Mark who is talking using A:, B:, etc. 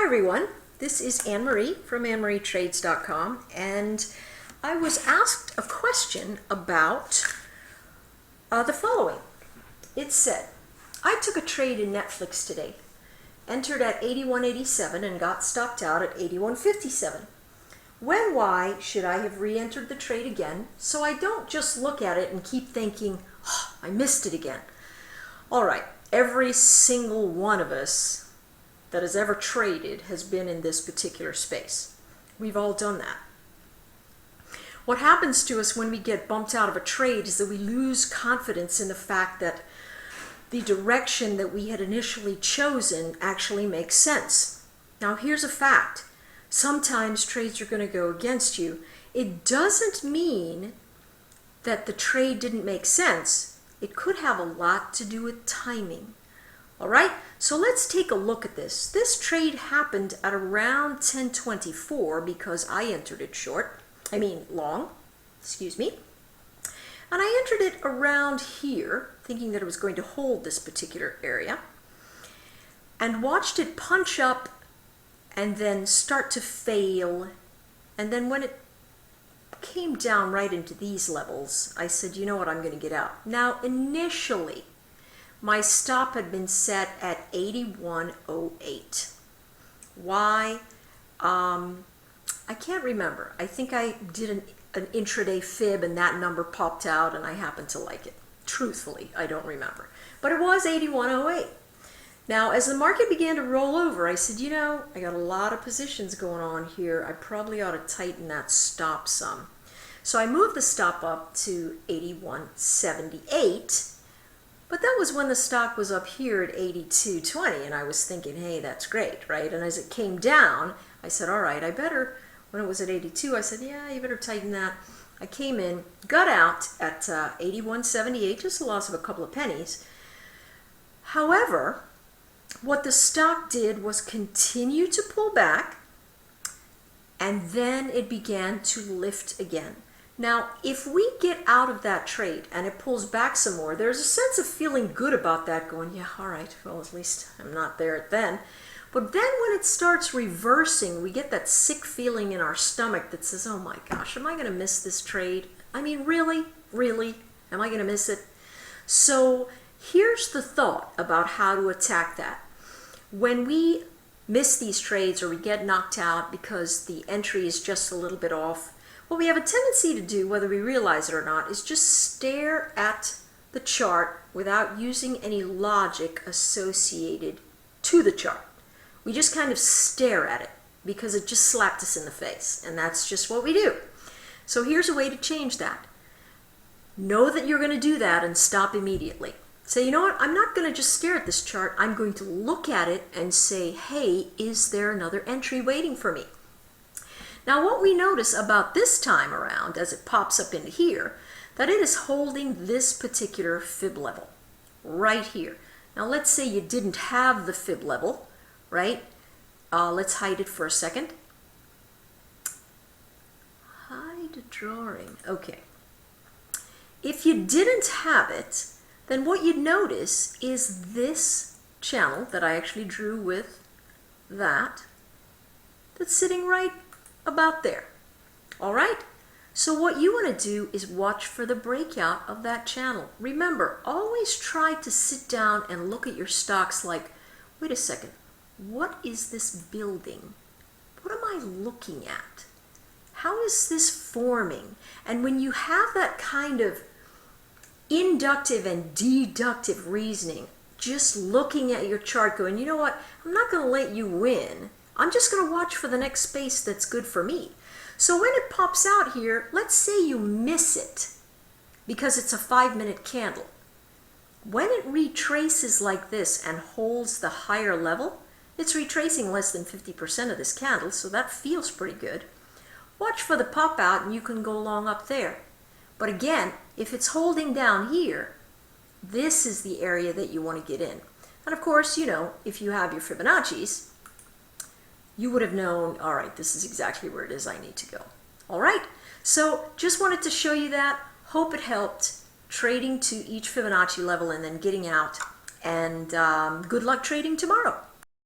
A: everyone, this is Anne-Marie from AnneMarieTrades.com, and I was asked a question about the following. It said, I took a trade in Netflix today, entered at 81.87 and got stopped out at 81.57. When, why should I have re-entered the trade again so I don't just look at it and keep thinking, oh, I missed it again? All right, every single one of us that has ever traded has been in this particular space. We've all done that. What happens to us when we get bumped out of a trade is that we lose confidence in the fact that the direction that we had initially chosen actually makes sense. Now here's a fact. Sometimes trades are going to go against you. It doesn't mean that the trade didn't make sense. It could have a lot to do with timing. All right, so let's take a look at this. This trade happened at around 10:24 because I entered it long, excuse me. And I entered it around here, thinking that it was going to hold this particular area, and watched it punch up and then start to fail. And then when it came down right into these levels, I said, you know what, I'm going to get out. Now, initially, my stop had been set at 81.08. Why? I can't remember. I think I did an intraday fib and that number popped out and I happened to like it. Truthfully, I don't remember. But it was 81.08. Now, as the market began to roll over, I said, you know, I got a lot of positions going on here. I probably ought to tighten that stop some. So I moved the stop up to 81.78. But that was when the stock was up here at 82.20, and I was thinking, hey, that's great, right? And as it came down, I said, all right, I better, when it was at 82, I said, yeah, you better tighten that. I came in, got out at 81.78, just a loss of a couple of pennies. However, what the stock did was continue to pull back, and then it began to lift again. Now, if we get out of that trade and it pulls back some more, there's a sense of feeling good about that, going, yeah, all right, well, at least I'm not there then. But then when it starts reversing, we get that sick feeling in our stomach that says, oh my gosh, am I going to miss this trade? I mean, really? Am I going to miss it? So here's the thought about how to attack that. When we miss these trades or we get knocked out because the entry is just a little bit off, what we have a tendency to do, whether we realize it or not, is just stare at the chart without using any logic associated to the chart. We just kind of stare at it because it just slapped us in the face, and that's just what we do. So here's a way to change that. Know that you're going to do that and stop immediately. Say, you know what, I'm not going to just stare at this chart. I'm going to look at it and say, hey, is there another entry waiting for me? Now what we notice about this time around, as it pops up into here, that it is holding this particular fib level right here. Now let's say you didn't have the fib level, right? Let's hide it for a second. Hide drawing, okay. If you didn't have it, then what you'd notice is this channel that I actually drew with that's sitting right about there. All right, so what you want to do is watch for the breakout of that channel. Remember, always try to sit down and look at your stocks like, wait a second, what is this building? What am I looking at? How is this forming? And when you have that kind of inductive and deductive reasoning, just looking at your chart going, you know what, I'm not going to let you win. I'm just going to watch for the next space that's good for me. So when it pops out here, let's say you miss it because it's a 5-minute candle. When it retraces like this and holds the higher level, it's retracing less than 50% of this candle, so that feels pretty good. Watch for the pop out and you can go long up there. But again, if it's holding down here, this is the area that you want to get in. And of course, you know, if you have your Fibonacci's, you would have known, all right, this is exactly where it is I need to go. All right, so just wanted to show you that. Hope it helped. Trading to each Fibonacci level and then getting out. And good luck trading tomorrow.